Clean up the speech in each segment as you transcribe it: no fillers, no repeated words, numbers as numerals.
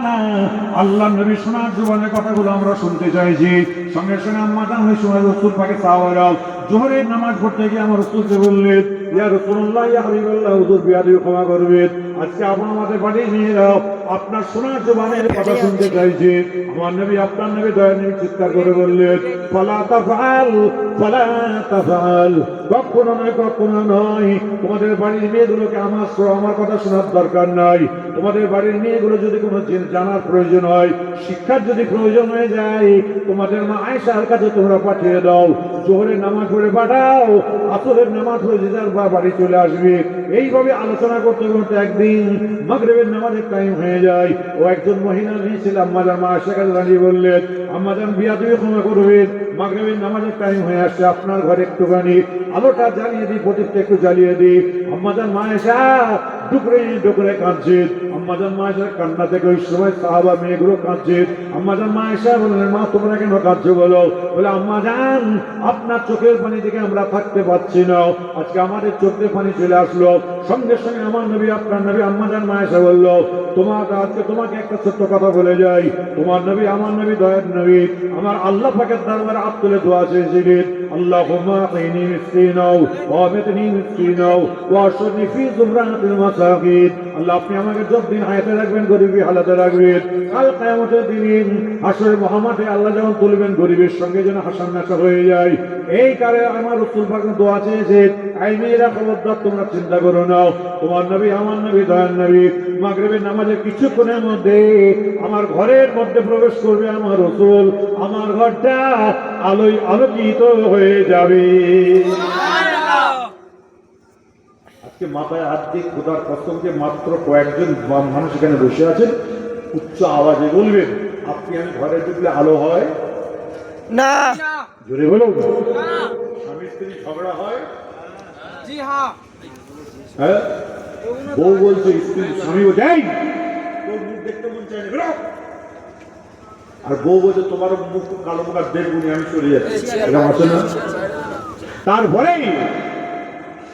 না, আল্লাহ নবী শোনার জবানের কথাগুলো আমরা শুনতে চাইছি। সঙ্গে সঙ্গে আম্মা জান ওই সময় রাসূল পাকে সাহাবারাও জোহরের নামাজ পড়তে গিয়ে আমার রাসূলকে বললেন, ইয়া রাসূলুল্লাহ, ইয়া হাবিবাল্লাহ, হুজুর বিয়াদবি ক্ষমা করবেন, আজকে আপনার আমাদের বাড়ি নিয়ে যাও, আপনার শোনার জবানের কথা শুনতে চাইছে। আমার নবী, আপনার নবী দয়া নবী চিৎকার করে বললেন, ফালা তাফআল, ফালা তাফআল, কখনো নয়, কখনো নয়। তোমাদের বাড়ির মেয়েগুলোকে আমার কথা শোনার দরকার নাই। তোমাদের বাড়ির মেয়েগুলো যদি কোনো জানার প্রয়োজন হয়, শিক্ষার যদি প্রয়োজন হয়ে যায়, তোমাদের মা আয়েশার কাছে তোমরা পাঠিয়ে দাও। জোহরের নামাজ পড়ে পাঠাও, আসরের নামাজ পড়ে যে যার বাড়ি চলে আসবে। এইভাবে আলোচনা করতে করতে একদিন মাগরিবের নামাজের টাইম হয়ে যায়। ও একজন মহিলা নিয়েছিল আম্মা জান মা আয়েশার কাছে দাঁড়িয়ে বললেন, আম্মা জান বিয়াদবি ক্ষমা করবেন, মাগরিবের নামাজের টাইম হয়ে আসছে, আপনার ঘরে একটুখানি আলোটা জ্বালিয়ে দিই, প্রদীপটা একটু জ্বালিয়ে দিই। আম্মা জান মা আয়েশা ডুকরে ডুকরে কাঁদছেন। আম্মা জান মা আয়েশার কান্না থেকে ওই সময় সাহাবা মেয়েগুলো কাঁদছেন। আম্মা জান মা আয়েশা বললেন, মা তোমরা কেন কাঁদছো বলো? বলে, আম্মা জান, আপনার চোখের পানি থেকে আমরা থাকতে পারছি না, আজকে আমাদের চোখের পানি চলে আসলো। সঙ্গে সঙ্গে আমার নবী, আপনার নবী, আম্মা জান মা আয়েশা বলল, তোমাকে একটা ছোট্ট কথা বলে যাই। তোমার নবী, আমার নবী, দয়ার নবী, আমার আল্লাহ পাকের দরবারে হাত তুলে দোয়া চেয়েছিলেন, আল্লাহুম্মা আতিনি মিসকিনাও ওয়া আমিতনি মিসকিনাও ওয়া আশরনি ফি যুমরাতিল মাসাকিন। আল্লাহ, আপনি আমাকে যতদিন হায়াতে রাখবেন, গরিবী হালাতে রাখবেন, কাল কিয়ামতের দিন হাশরের মহামাঠে আল্লাহ যখন তুলবেন, গরিবের সঙ্গে যেন হাসান নাশা হয়ে যায়। এই কারণে আমার রাসূল পাক দোয়া চেয়েছে, এই মেয়েরা খবরদার তোমরা চিন্তা করো না, তোমার নবী, আমার নবী, দয়ার নবী মাগরিবের নামাজের কিছুক্ষণের মধ্যে আমার ঘরের মধ্যে প্রবেশ করবে আমার রাসূল, আমার ঘরটা আলোয় আলোকিত হয়ে যাবে। আজকে মাথায় হাত দিয়ে খোদার কসমকে মাত্র কয়েকজন মানুষ এখানে বসে আছেন, উচ্চ আওয়াজে বলবেন, আপনি আমি ঘরে ঢুকলে আলো হয় না, জোরে বলো, স্বামী স্ত্রী ঝগড়া হয়, জি হ্যাঁ, হ্যাঁ, বউ বলছে স্ত্রী স্বামী ও যাই তোর মুখ দেখতে মন চায় না, বেরো। আর বউ বলছে তোমার মুখ কালো মুখ আর দেখবুনি, আমি চলে যাচ্ছি, এরকম আছে না? তারপরেই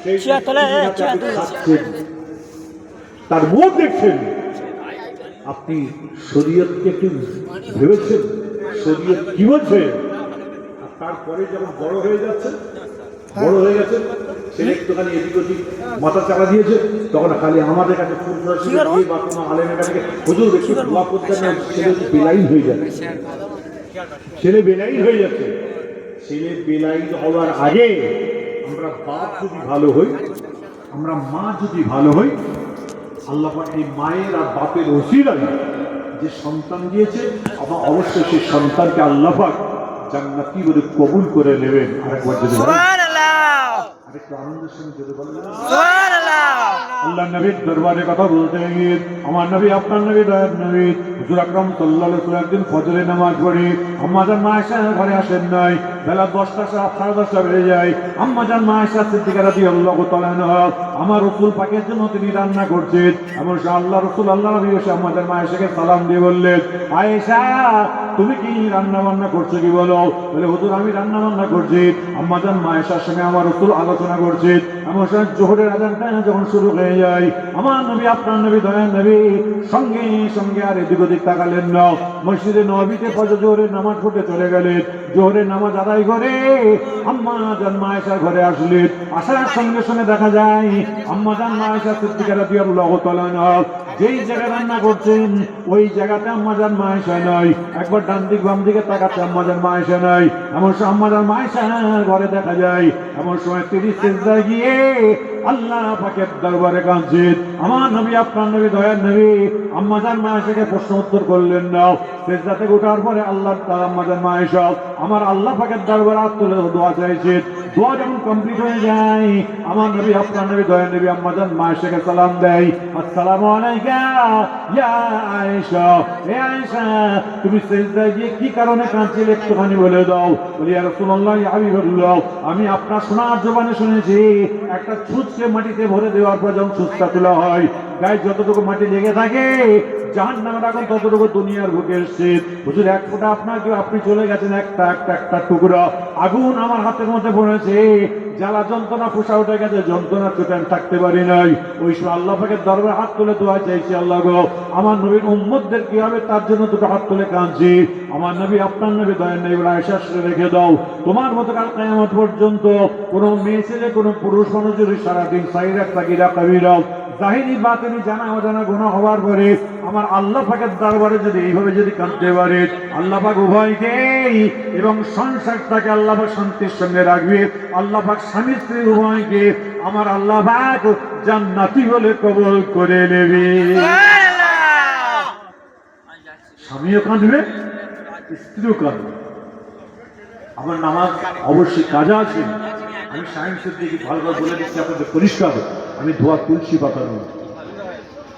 সেই তার মুখ দেখছেন, আপনি শরীয়তকে একটু ভেবেছেন, শরীয়ত কি বলছে? আর তারপরে যখন বড় হয়ে যাচ্ছে, বড় হয়ে গেছে, ছেলে একটুখানি এদিক ওদিক মাথা চালা দিয়েছে, তখন খালি আমাদের কাছে ফুল দিয়ে বা কোনো আলেমের কাছে হুজুর একটু দোয়া করতে না, ছেলে বেলাইন হয়ে যাচ্ছে, ছেলে বেলাইন হয়ে যাচ্ছে। ছেলে বেলাইন হওয়ার আগে আমরা বাপ যদি ভালো হই, আমরা মা যদি ভালো হই, আল্লাহ পাক এই মায়ের আর বাপের ওসিলায় যে সন্তান দিয়েছে, আমার অবশ্যই সেই সন্তানকে আল্লাহ পাক জান্নাতি বলে কবুল করে নেবেন। আরেকবার যদি আরেকটু আনন্দের সঙ্গে যদি বলেন আল্লাহ নবীর দরবারে কথা বলতে গিয়ে আমার নবী, আপনার নবী, দয়ার নবী হুজুর আকরাম সাল্লাল্লাহু আলাইহি ওয়াসাল্লাম একদিন ফজরের নামাজ পড়ে আম্মা জান মা আয়েশা ঘরে আসেন নাই। বেলা 10টা, 10:30 বেজে যায়। আম্মা জান মা আয়েশা সিদ্দিকা রাদিয়াল্লাহু তাআলা আনহা আমার রাসূল পাকের জন্য তিনি রান্না করছেন। এমন সময় আল্লাহ রাসূল, আল্লাহ নবী এসে আম্মা জান মা আয়েশাকে সালাম দিয়ে বললেন, আয়েশা তুমি কি রান্না বান্না করছো কি বলো? বলে, হুজুর আমি রান্না বান্না করছি। আম্মা জান মা আয়েশার সঙ্গে আমার রাসূল আলোচনা করছেন। এমন সময় জোহরের আযানটা যখন শুরু হয়ে যায়, আমার নবী, আপনার নবী, দয়ার নবী সঙ্গে সঙ্গে আর এদিক ওদিক তাকালেন না, মসজিদে নববীতে ফজর জোহরের নামাজ পড়তে চলে গেলেন। জোহরের নামাজ আদায় করে আম্মা জান মা আয়েশার ঘরে আসলেন। আসার সঙ্গে সঙ্গে দেখা যায় আম্মা জান মা আয়েশা সিদ্দিকা রাদিয়াল্লাহু তাআলা আনহা যেই জায়গায় রান্না করছেন, ওই জায়গাতে আম্মা জান মা আয়েশা নাই। একবার ডান দিক বাম দিকে তাকাচ্ছে, আম্মা জান মা আয়েশা নাই। এমন সময় আম্মা জান মা আয়েশার ঘরে দেখা যায়, এমন সময় তিনি সিজদায় গিয়ে আল্লাহ পাকের দরবারে কাঁদছেন। আমার নবী, আপনার নবী, দয়ার নবী আম্মা জান মা আয়েশাকে প্রশ্ন উত্তর করলেন না। সিজদা থেকে ওঠার পরে আল্লাহ তাআলা আম্মা জান মা আয়েশা আমার আল্লাহ পাকের দরবারে হাত তুলে দোয়া চাইছেন। দোয়া যখন কমপ্লিট হয়ে যায়, আমার নবী, আপনার নবী, দয়ার নবী আম্মা জান মা আয়েশাকে সালাম দেয়, আসসালামু আলাইকা ইয়া আয়েশা, হে আয়েশা তুমি সিজদায় গিয়ে কি কারণে কাঁদছিলে একটুখানি বলে দাও। বলি, ইয়া রাসূলুল্লাহ, ইয়া হাবিবাল্লাহ, আমি আপনার শোনার জবানে শুনেছি একটা ছুঁচকে মাটিতে ভরে দেওয়ার পর যখন ছুঁচটা তোলা হয়, গায়ে যতটুকু মাটি লেগে থাকে, জাহান্নামের আগুন ততটুকু দুনিয়ার বুকে এসছে। হুজুর এক ফোঁটা আপনাকে, আপনি চলে গেছেন, একটা টুকরা আগুন আমার হাতের মধ্যে পড়েছে, জ্বালা যন্ত্রণা পোষা উঠে গেছে, যন্ত্রণা চোটে আমি থাকতে পারি নাই। ওই সময় আল্লাহ পাকের দরবারে হাত তুলে দোয়া চাইছি, আল্লাহ গো আমার নবীর উম্মতদের কি হবে তার জন্য দুটো হাত তুলে কাঁদছি। আমার নবী আপনার নবী দয়ার নবী বলে আয়েশা রেখে দাও, তোমার মতো কাল কিয়ামত পর্যন্ত কোনো মেয়ে ছেলে কোনো পুরুষ মানুষ যদি সারাদিন সাইরা তাকিরা কাবিরা জাহিরি বাতিনি জানা অজানা গুনাহ হওয়ার পরে আমার আল্লাহ পাকের দরবারে যদি এইভাবে যদি কাঁদতে পারে, আল্লাহ পাক উভয়কেই এবং সংসারটাকে আল্লাহ পাক শান্তির সঙ্গে রাখবে। আল্লাহ পাক স্বামী স্ত্রী উভয়কে আমার আল্লাহ পাক জান্নাতি বলে কবুল করে নেবে। স্বামীও কাঁদবে, স্ত্রীও কাঁদবে। আমার নামাজ অবশ্যই কাজা আছে। আমি সায়েন্সের দিকে ভালোভাবে বলে দিচ্ছি আপনাদের পরিষ্কার, আমি ধোয়া তুলসী পাতা নই।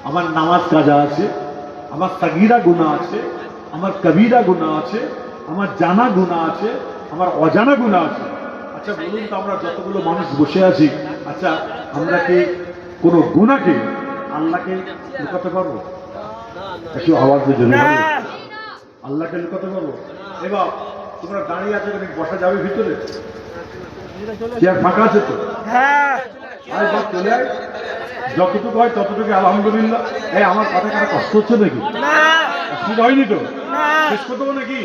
আমার নামাজ কাজা আছে, আমার সাগীরা গুনাহ আছে, আমার কবিরা গুনাহ আছে, আমার জানা গুনাহ আছে, আমার অজানা গুনাহ আছে। আচ্ছা বলুন তো, আমরা যতগুলো মানুষ বসে আছি, আচ্ছা আমরা কি কোনো গুনাহকে আল্লাহকে লুকাতে পারবো? একটু আওয়াজ দিয়ে জন্য আল্লাহকে লুকাতে পারবো? এবার তোমরা দাঁড়িয়ে আছো, বসা যাবে ভিতরে? চেয়ার ফাঁকা আছে তো? আরে বাপ চলে আয়, যতটুকু হয় ততটুকু আলহামদুলিল্লাহ। এই আমার কথা কারো কষ্ট হচ্ছে নাকি? অসুবিধা হয়নি তো? শেষ করতে হবে নাকি?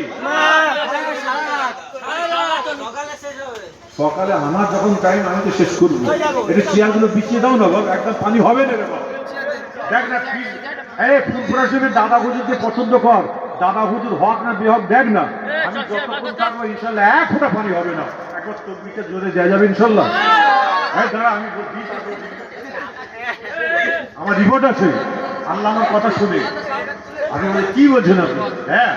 সকালে আমার যখন টাইম আমি তো শেষ করবো। এটা চেয়ারগুলো বিছিয়ে দাও না বাবা, একদম পানি হবে না রে বাবা। দেখ না এই ফুলপুরা হিসেবে দাদা হুজুরকে পছন্দ কর, দাদা হুজুর হক না বেহক দেখ না, আমি যতক্ষণ থাকবো ইনশাল্লাহ এক ফোঁটা পানি হবে না। একবার তকবিরটা জোরে দেওয়া যাবে ইনশাল্লাহ? হ্যাঁ দাঁড়া, আমি আমার রিপোর্ট আছে, আল্লাহ আমার কথা শুনে। আমি বলি কি বলছেন আপনি? হ্যাঁ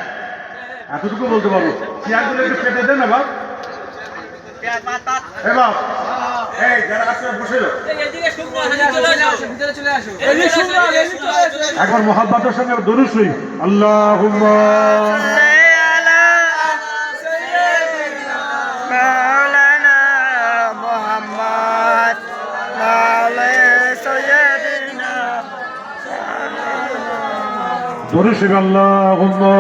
এতটুকু বলতে পারবো। চেয়ারগুলো একটু কেটে দেন না বাপ। বাপ এই যারা আছে বসে যাও, একবার মোহাব্বতের সঙ্গে দরুদ শরীফ আল্লাহুম্মা দরুদ শরীফ আল্লাহুম্মা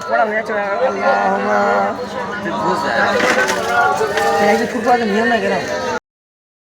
পড়া হয়ে যাচ্ছে। আল্লাহুম্মা নিয়ম না কেন?